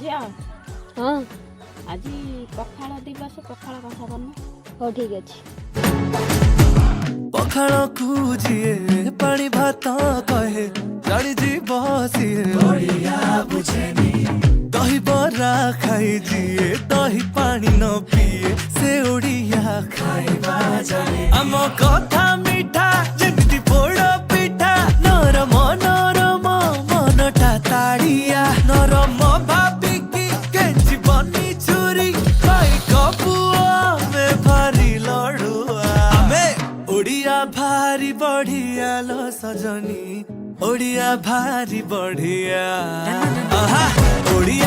झिया हाँ आज पखाल दिवस पखाल कथा करना हो ठीक अच्छे पखाल कुजिए पानी भात कहे चढ़ी जीव सिए बुझेनी दही बरा खाई जिए दही पानी न पिए से ओडिया खाइबा जाने आम कथा मिठा जेमिति पोड़ पिठा नरम नरम मनटा ताड़िया नरम भाबिकी केंची बनी छुरी खाई कपुआ में भारी लड़ुआ आमे ओडिया भारी बढ़िया लो सजनी ओडिया भारी बढ़िया आहा ओडिया